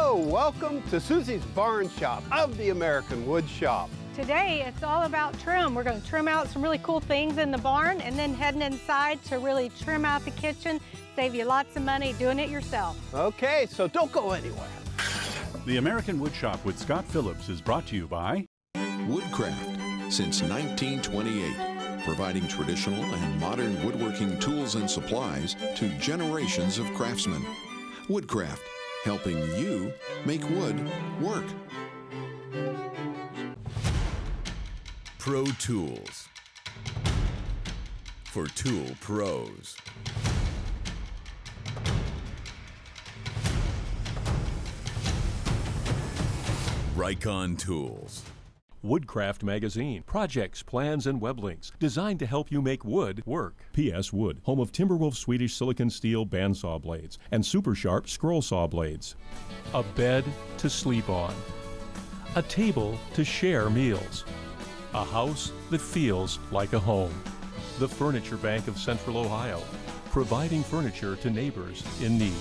Hello, welcome to Suzy's Barn Shop of the American Woodshop. Today it's all about trim. We're going to trim out some really cool things in the barn and then heading inside to really trim out the kitchen, save you lots of money doing it yourself. Okay, so don't go anywhere. The American Woodshop with Scott Phillips is brought to you by Woodcraft, since 1928, providing traditional and modern woodworking tools and supplies to generations of craftsmen. Woodcraft, helping you make wood work. Pro Tools, for tool pros. Rikon Tools. Woodcraft Magazine. Projects, plans, and web links designed to help you make wood work. P.S. Wood, home of Timberwolf Swedish silicon steel bandsaw blades and super sharp scroll saw blades. A bed to sleep on. A table to share meals. A house that feels like a home. The Furniture Bank of Central Ohio, providing furniture to neighbors in need.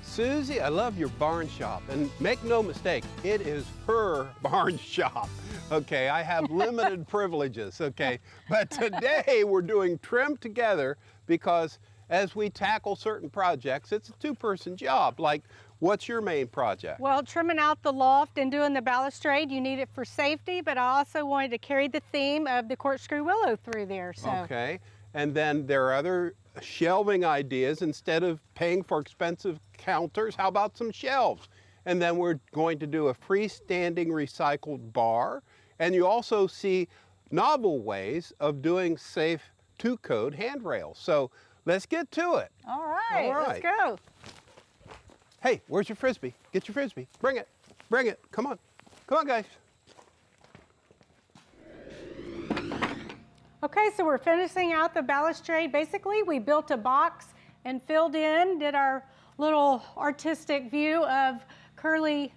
Suzy, I love your barn shop, and make no mistake, it is her barn shop. Okay, I have limited privileges, okay? But today we're doing Trim Together because as we tackle certain projects, it's a two-person job. Like, what's your main project? Well, trimming out the loft and doing the balustrade, you need it for safety, but I also wanted to carry the theme of the corkscrew willow through there. So. Okay, and then there are other shelving ideas. Instead of paying for expensive counters, how about some shelves? And then we're going to do a freestanding recycled bar. And you also see novel ways of doing safe two-code handrails. So let's get to it. All right, let's go. Hey, where's your Frisbee? Get your Frisbee. Bring it. Bring it. Come on. Come on, guys. Okay, so we're finishing out the balustrade. Basically, we built a box and filled in, did our little artistic view of curly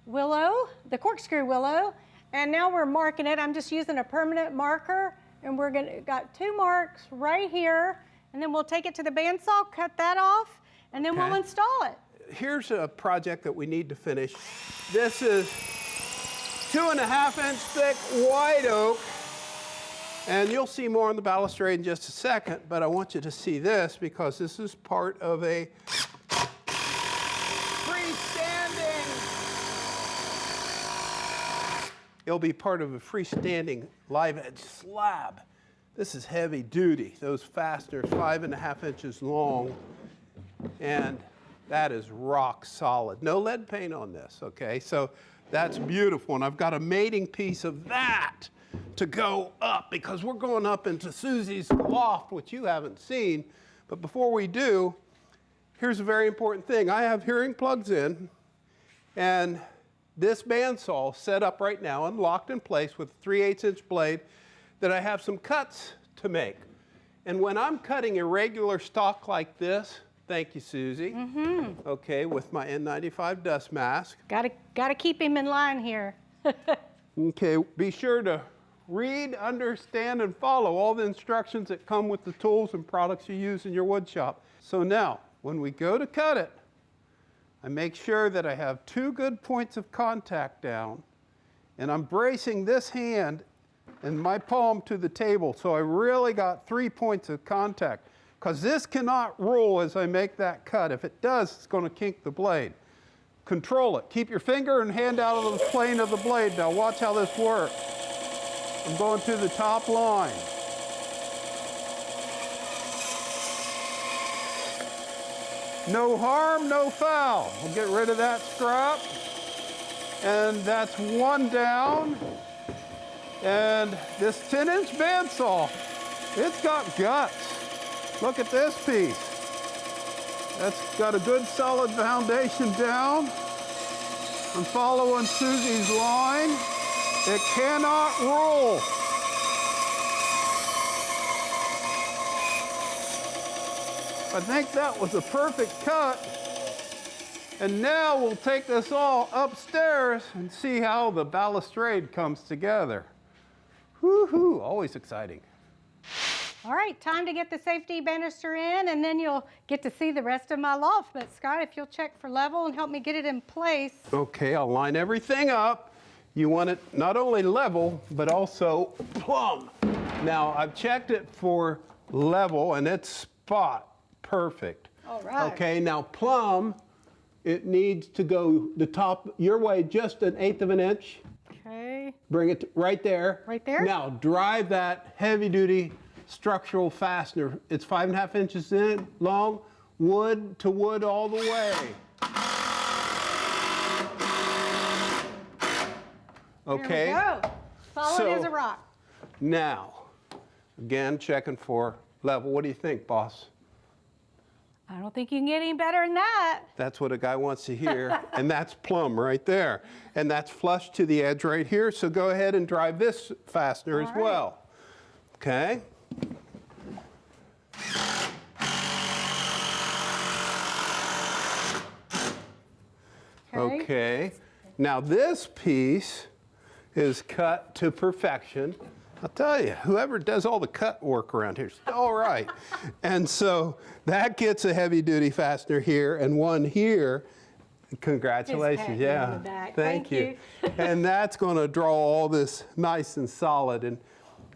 willow, the corkscrew willow, and now we're marking it. I'm just using a permanent marker, and got 2 marks right here, and then we'll take it to the bandsaw, cut that off, and then we'll install it. Here's a project that we need to finish. This is 2.5-inch thick white oak. And you'll see more on the balustrade in just a second, but I want you to see this because this is part of a it'll be part of a freestanding live edge slab. This is heavy duty. Those fasteners 5.5 inches long, and that is rock solid. No lead paint on this, okay? So that's beautiful, and I've got a mating piece of that to go up because we're going up into Suzy's loft, which you haven't seen. But before we do, here's a very important thing. I have hearing plugs in, and this bandsaw set up right now and locked in place with a 3/8-inch blade that I have some cuts to make. And when I'm cutting irregular stock like this, thank you, Suzy. Okay, with my N95 dust mask. Gotta keep him in line here. Okay, be sure to read, understand, and follow all the instructions that come with the tools and products you use in your wood shop. So now, when we go to cut it, I make sure that I have 2 good points of contact down, and I'm bracing this hand and my palm to the table, so I really got 3 points of contact, because this cannot roll as I make that cut. If it does, it's going to kink the blade. Control it. Keep your finger and hand out of the plane of the blade. Now watch how this works. I'm going to the top line. No harm, no foul. We'll get rid of that scrap. And that's 1 down. And this 10-inch bandsaw, it's got guts. Look at this piece. That's got a good solid foundation down. I'm following Suzy's line. It cannot roll. I think that was a perfect cut. And now we'll take this all upstairs and see how the balustrade comes together. Woo-hoo, always exciting. All right, time to get the safety banister in, and then you'll get to see the rest of my loft. But Scott, if you'll check for level and help me get it in place. Okay, I'll line everything up. You want it not only level, but also plumb. Now, I've checked it for level, and it's spot perfect. All right. Okay, now plumb, it needs to go the top your way just 1/8 of an inch. Okay. Bring it right there. Right there? Now, drive that heavy-duty structural fastener. It's 5.5 inches in long, wood to wood all the way. Okay. There we go. Solid as a rock. Now, again, checking for level. What do you think, boss? I don't think you can get any better than that. That's what a guy wants to hear, and that's plumb right there. And that's flush to the edge right here, so go ahead and drive this fastener as well. Okay? Okay. Now this piece is cut to perfection. I'll tell you, whoever does all the cut work around here is all right. And so that gets a heavy duty fastener here and one here. Congratulations, Just pat me on yeah. the back. Thank you. And that's going to draw all this nice and solid. And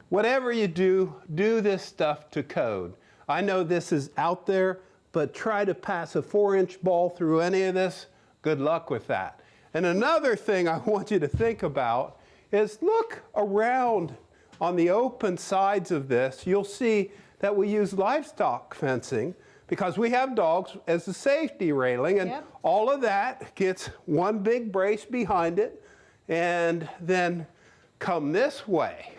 whatever you do, do this stuff to code. I know this is out there, but try to pass a 4-inch ball through any of this. Good luck with that. And another thing I want you to think about is look around on the open sides of this. You'll see that we use livestock fencing because we have dogs as a safety railing, and all of that gets one big brace behind it. And then come this way.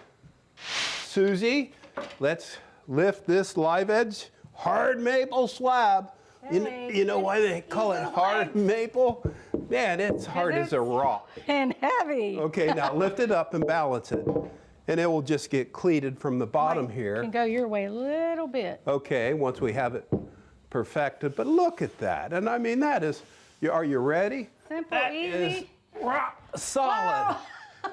Suzy, let's lift this live edge hard maple slab. You know why they call it hard maple? Man, it's hard as a rock. And heavy. Okay, now lift it up and balance it. And it will just get cleated from the bottom here. Can go your way a little bit. Okay, once we have it perfected. But look at that. And I mean, that is, are you ready? Simple, That easy. is rock solid.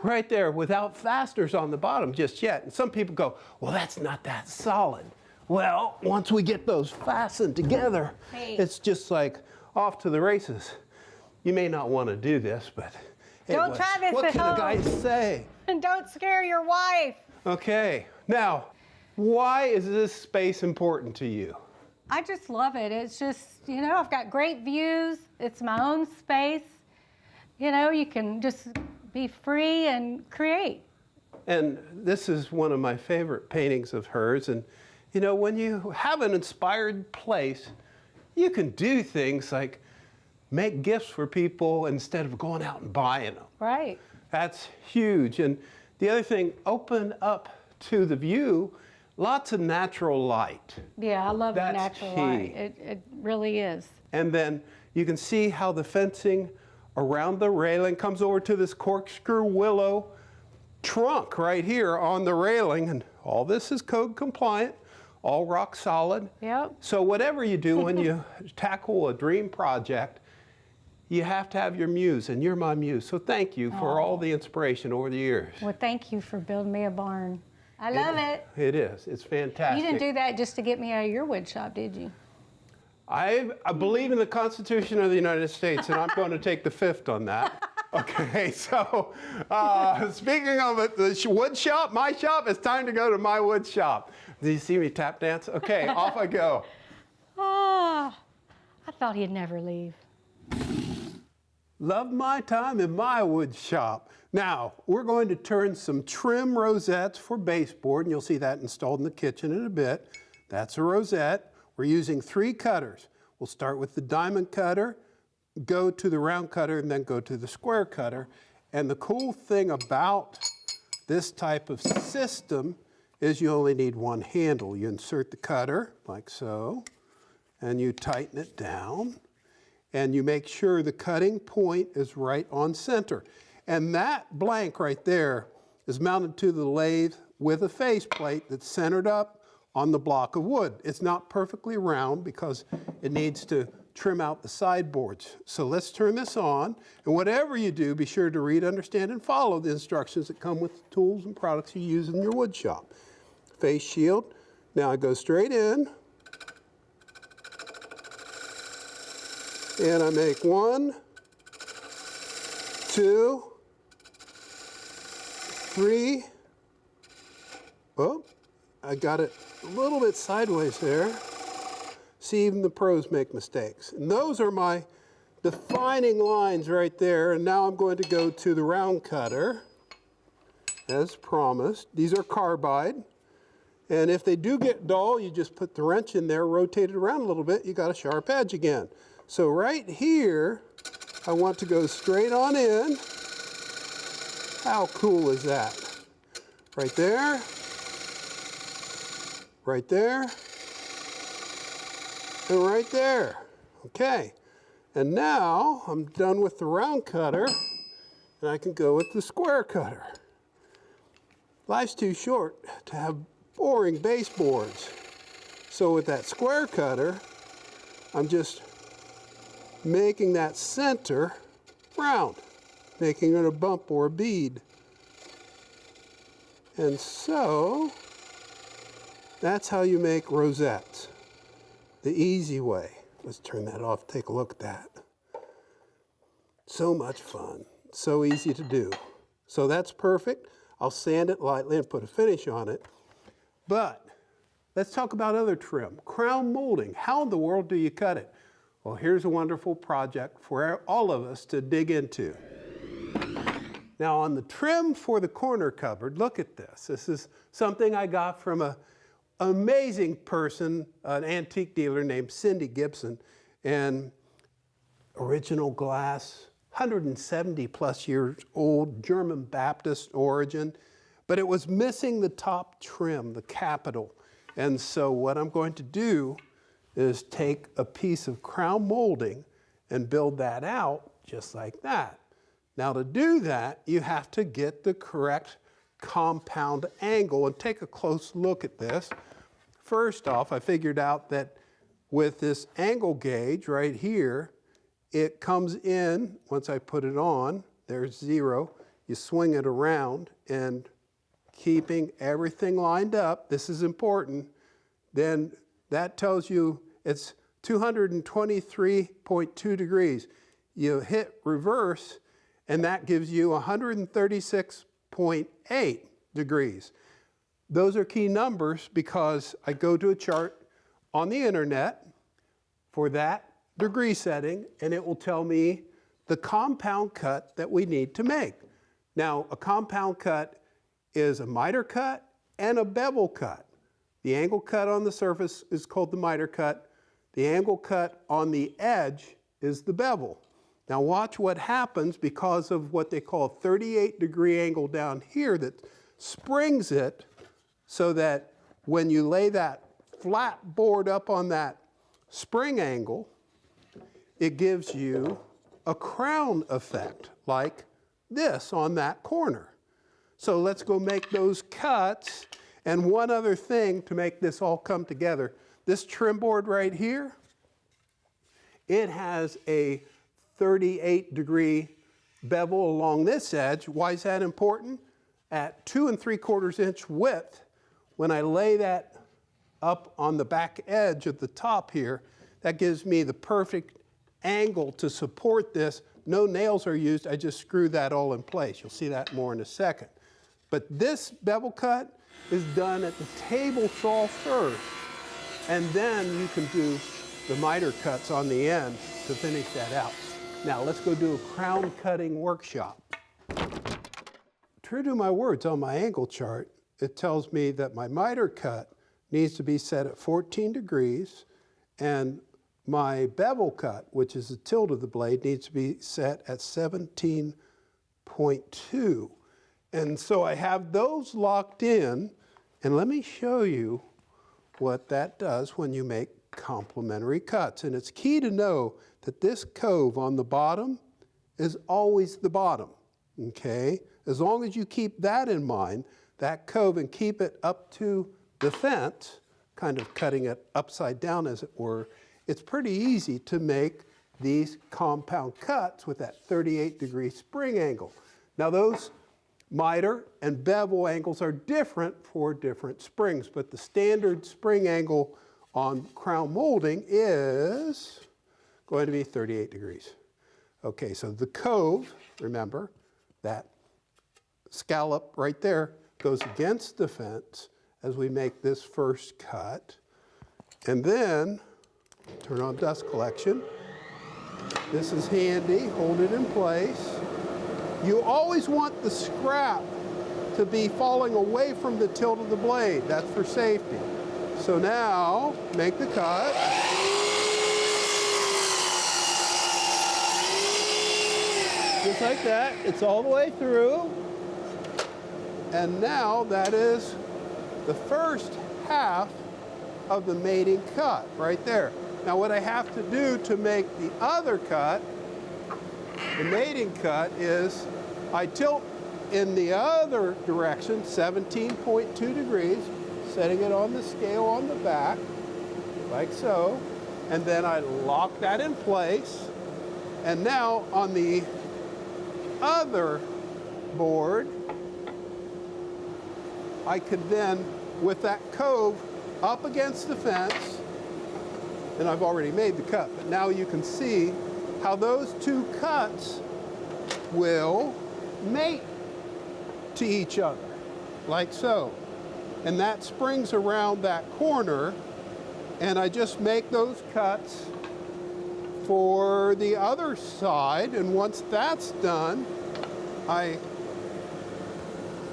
Right there, without fasteners on the bottom just yet. And some people go, well, that's not that solid. Well, once we get those fastened together, it's just like off to the races. You may not want to do this, but Don't try this what at can home. the guys say? And don't scare your wife. Okay, now, why is this space important to you? I just love it. It's just, you know, I've got great views. It's my own space. You know, you can just be free and create. And this is one of my favorite paintings of hers. And, you know, when you have an inspired place, you can do things like make gifts for people instead of going out and buying them. Right. That's huge. And the other thing, open up to the view, lots of natural light. Yeah, I love the That's natural key. light. It really is. And then you can see how the fencing around the railing comes over to this corkscrew willow trunk right here on the railing. And all this is code compliant, all rock solid. Yep. So whatever you do when you tackle a dream project, you have to have your muse, and you're my muse. So thank you for all the inspiration over the years. Well, thank you for building me a barn. I love it. It is. It's fantastic. You didn't do that just to get me out of your wood shop, did you? I believe in the Constitution of the United States, and I'm going to take the 5th on that. Okay, so speaking of it, the wood shop, my shop, it's time to go to my wood shop. Do you see me tap dance? Okay, off I go. Oh, I thought he'd never leave. Love my time in my wood shop. Now, we're going to turn some trim rosettes for baseboard, and you'll see that installed in the kitchen in a bit. That's a rosette. We're using 3 cutters. We'll start with the diamond cutter, go to the round cutter, and then go to the square cutter. And the cool thing about this type of system is you only need one handle. You insert the cutter, like so, and you tighten it down. And you make sure the cutting point is right on center. And that blank right there is mounted to the lathe with a faceplate that's centered up on the block of wood. It's not perfectly round because it needs to trim out the sideboards. So let's turn this on. And whatever you do, be sure to read, understand, and follow the instructions that come with the tools and products you use in your wood shop. Face shield, Now I go straight in, and I make 1, 2, 3. Oh, I got it a little bit sideways there. See, even the pros make mistakes. And those are my defining lines right there. And now I'm going to go to the round cutter, as promised. These are carbide. And if they do get dull, you just put the wrench in there, rotate it around a little bit, you got a sharp edge again. So right here, I want to go straight on in. How cool is that? Right there, right there, and right there. Okay, and now I'm done with the round cutter, and I can go with the square cutter. Life's too short to have boring baseboards. So with that square cutter, I'm just making that center round, making it a bump or a bead. And so that's how you make rosettes, the easy way. Let's turn that off, take a look at that. So much fun, so easy to do. So that's perfect. I'll sand it lightly and put a finish on it. But let's talk about other trim. Crown molding. How in the world do you cut it? Well, here's a wonderful project for all of us to dig into. Now on the trim for the corner cupboard, look at this. This is something I got from an amazing person, an antique dealer named Cindy Gibson, and original glass, 170 plus years old, German Baptist origin. But it was missing the top trim, the capital. And so what I'm going to do is take a piece of crown molding and build that out just like that. Now to do that, you have to get the correct compound angle and take a close look at this. First off, I figured out that with this angle gauge right here, it comes in, once I put it on, there's 0, you swing it around and keeping everything lined up, this is important, then that tells you it's 223.2 degrees. You hit reverse, and that gives you 136.8 degrees. Those are key numbers because I go to a chart on the internet for that degree setting, and it will tell me the compound cut that we need to make. Now, a compound cut is a miter cut and a bevel cut. The angle cut on the surface is called the miter cut. The angle cut on the edge is the bevel. Now watch what happens because of what they call a 38-degree angle down here that springs it so that when you lay that flat board up on that spring angle, it gives you a crown effect like this on that corner. So let's go make those cuts. And one other thing to make this all come together. This trim board right here, it has a 38-degree bevel along this edge. Why is that important? At 2 3/4 inch width, when I lay that up on the back edge of the top here, that gives me the perfect angle to support this. No nails are used, I just screw that all in place. You'll see that more in a second. But this bevel cut is done at the table saw first, and then you can do the miter cuts on the end to finish that out. Now let's go do a crown cutting workshop. True to my words on my angle chart, it tells me that my miter cut needs to be set at 14 degrees, and my bevel cut, which is the tilt of the blade, needs to be set at 17.2. And so I have those locked in, and let me show you what that does when you make complementary cuts. And it's key to know that this cove on the bottom is always the bottom, okay? As long as you keep that in mind, that cove, and keep it up to the fence, kind of cutting it upside down as it were, it's pretty easy to make these compound cuts with that 38-degree spring angle. Now those miter and bevel angles are different for different springs, but the standard spring angle on crown molding is going to be 38 degrees. Okay, so the cove, remember, that scallop right there goes against the fence as we make this first cut. And then, turn on dust collection. This is handy, hold it in place. You always want the scrap to be falling away from the tilt of the blade. That's for safety. So now, make the cut. Just like that, it's all the way through. And now that is the first half of the mating cut right there. Now what I have to do to make the other cut, the mating cut, is I tilt in the other direction, 17.2 degrees, setting it on the scale on the back, like so, and then I lock that in place. And now on the other board, I could then, with that cove up against the fence, and I've already made the cut, but now you can see how those two cuts will mate to each other, like so. And that springs around that corner, and I just make those cuts for the other side, and once that's done, I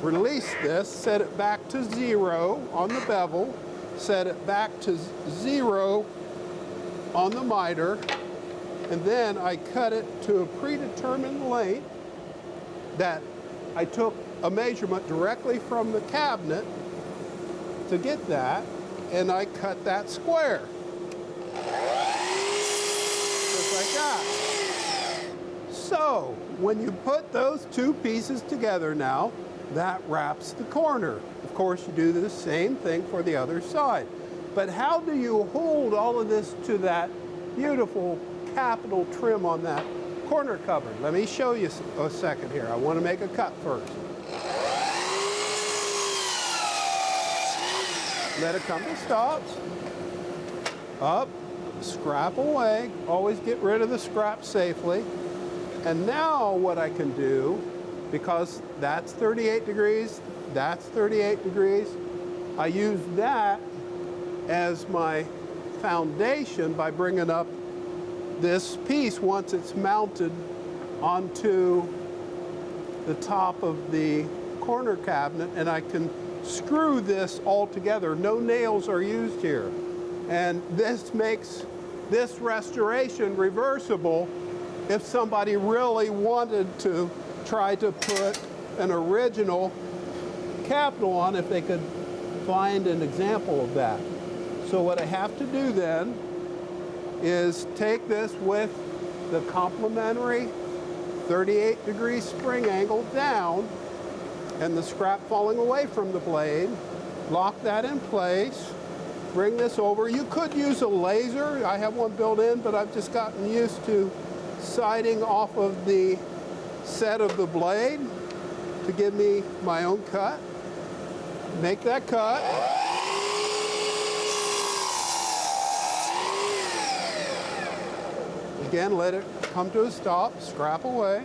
release this, set it back to 0 on the bevel, set it back to 0 on the miter, and then I cut it to a predetermined length that I took a measurement directly from the cabinet to get that, and I cut that square. Just like that. So, when you put those two pieces together now, that wraps the corner. Of course, you do the same thing for the other side. But how do you hold all of this to that beautiful capital trim on that corner cupboard? Let me show you a second here. I want to make a cut first. Let it come to stops. Up, scrap away. Always get rid of the scrap safely. And now what I can do, because that's 38 degrees, that's 38 degrees, I use that as my foundation by bringing up this piece once it's mounted onto the top of the corner cabinet, and I can screw this all together. No nails are used here. And this makes this restoration reversible if somebody really wanted to try to put an original capital on, if they could find an example of that. So what I have to do then is take this with the complementary 38-degree spring angle down and the scrap falling away from the blade, lock that in place, bring this over. You could use a laser. I have one built in, but I've just gotten used to siding off of the set of the blade to give me my own cut. Make that cut. Again, let it come to a stop, scrap away.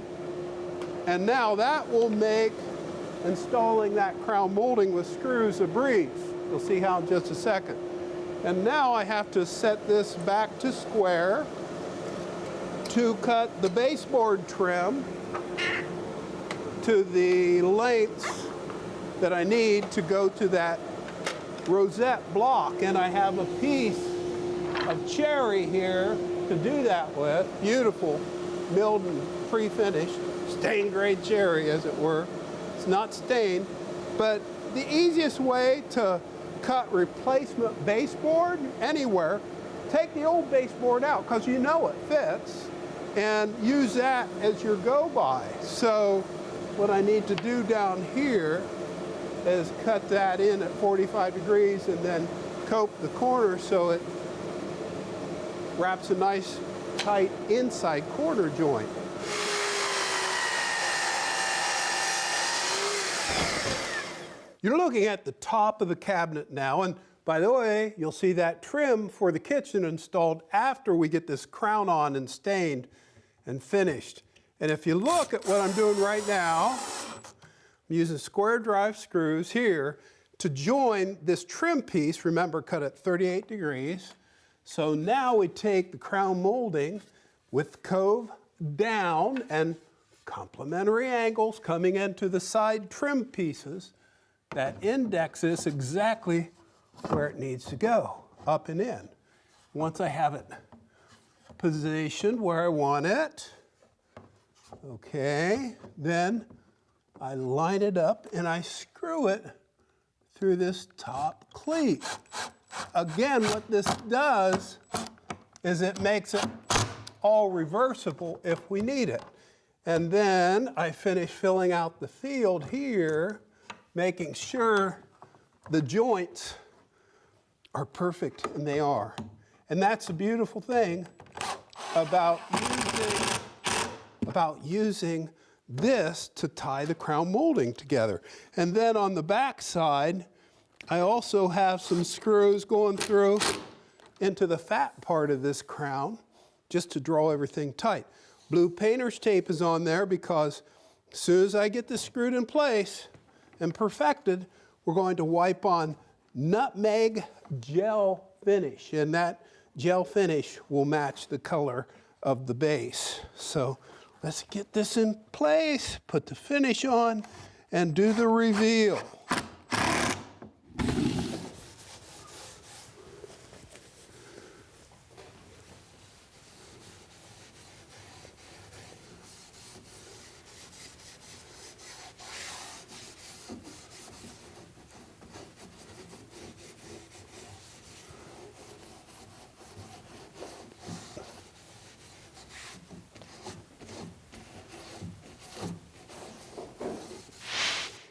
And now that will make installing that crown molding with screws a breeze. You'll see how in just a second. And now I have to set this back to square to cut the baseboard trim to the lengths that I need to go to that rosette block. And I have a piece of cherry here to do that with. Beautiful, milled and pre-finished, stained grade cherry, as it were. It's not stained, but the easiest way to cut replacement baseboard anywhere, take the old baseboard out, because you know it fits, and use that as your go-by. So what I need to do down here is cut that in at 45 degrees and then cope the corner so it wraps a nice tight inside corner joint. You're looking at the top of the cabinet now, and by the way, you'll see that trim for the kitchen installed after we get this crown on and stained and finished. And if you look at what I'm doing right now, I'm using square drive screws here to join this trim piece. Remember, cut at 38 degrees. So now we take the crown molding with the cove down and complementary angles coming into the side trim pieces that index this exactly where it needs to go, up and in. Once I have it positioned where I want it, okay, then I line it up and I screw it through this top cleat. Again, what this does is it makes it all reversible if we need it. And then I finish filling out the field here, making sure the joints are perfect, and they are. And that's the beautiful thing about using this to tie the crown molding together. And then on the back side, I also have some screws going through into the fat part of this crown just to draw everything tight. Blue painter's tape is on there because as soon as I get this screwed in place and perfected, we're going to wipe on nutmeg gel finish, and that gel finish will match the color of the base. So let's get this in place, put the finish on, and do the reveal.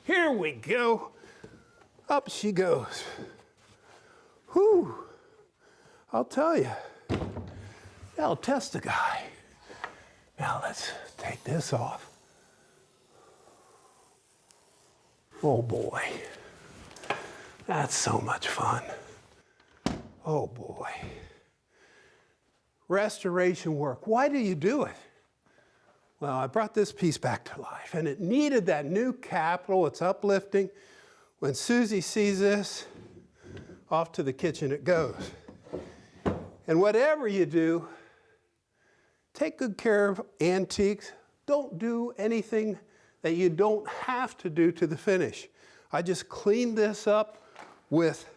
Here we go. Up she goes. Whew. I'll tell you, that'll test the guy. Now let's take this off. Oh boy, that's so much fun. Oh boy. Restoration work, why do you do it? Well, I brought this piece back to life, and it needed that new capital. It's uplifting. When Suzy sees this, off to the kitchen it goes. And whatever you do, take good care of antiques. Don't do anything that you don't have to do to the finish. I just cleaned this up with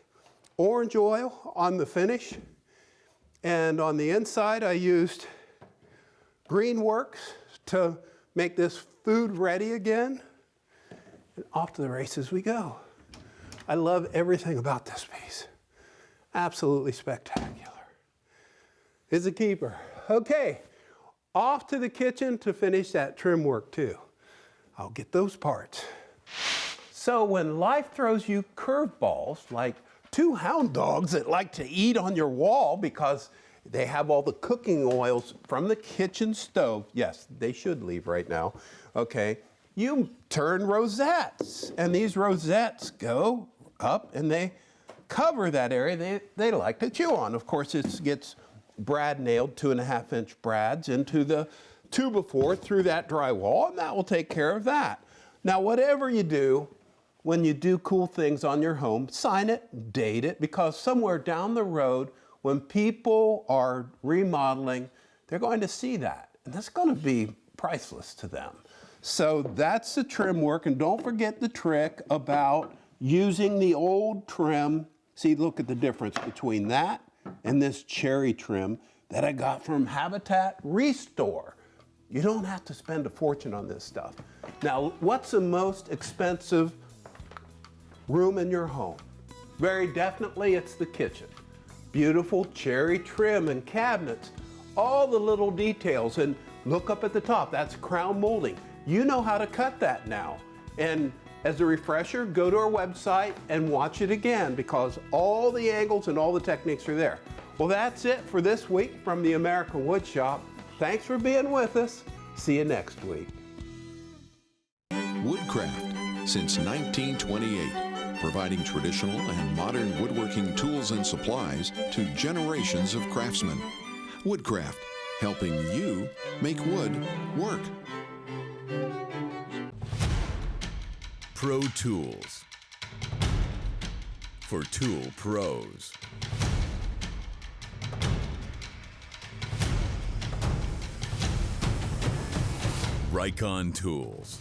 orange oil on the finish, and on the inside I used Greenworks to make this food ready again. And off to the races we go. I love everything about this piece. Absolutely spectacular. It's a keeper. Okay, off to the kitchen to finish that trim work too. I'll get those parts. So when life throws you curveballs, like two hound dogs that like to eat on your wall because they have all the cooking oils from the kitchen stove. Yes, they should leave right now. Okay, you turn rosettes, and these rosettes go up and they cover that area they like to chew on. Of course, it gets brad nailed, 2.5-inch brads into the 2x4 through that drywall, and that will take care of that. Now, whatever you do, when you do cool things on your home, sign it, date it, because somewhere down the road, when people are remodeling, they're going to see that, and that's going to be priceless to them. So that's the trim work, and don't forget the trick about using the old trim. See, look at the difference between that and this cherry trim that I got from Habitat Restore. You don't have to spend a fortune on this stuff. Now, what's the most expensive room in your home? Very definitely it's the kitchen. Beautiful cherry trim and cabinets, all the little details, and look up at the top, that's crown molding. You know how to cut that now. And as a refresher, go to our website and watch it again because all the angles and all the techniques are there. Well, that's it for this week from the American Woodshop. Thanks for being with us. See you next week. Woodcraft since 1928, providing traditional and modern woodworking tools and supplies to generations of craftsmen. Woodcraft, helping you make wood work. Pro Tools. For tool pros. Rikon Tools.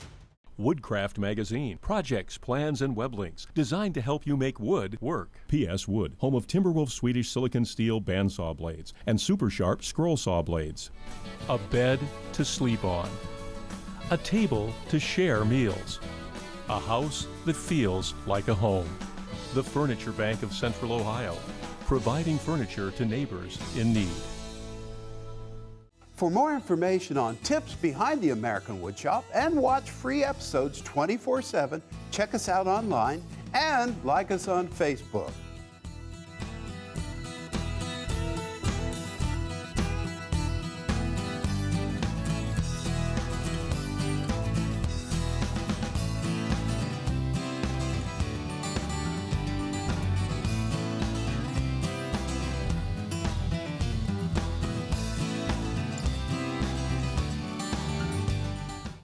Woodcraft Magazine. Projects, plans, and web links designed to help you make wood work. P.S. Wood, home of Timberwolf Swedish silicon steel bandsaw blades and super sharp scroll saw blades. A bed to sleep on. A table to share meals. A house that feels like a home. The Furniture Bank of Central Ohio, providing furniture to neighbors in need. For more information on tips behind the American Woodshop and watch free episodes 24/7, check us out online and like us on Facebook.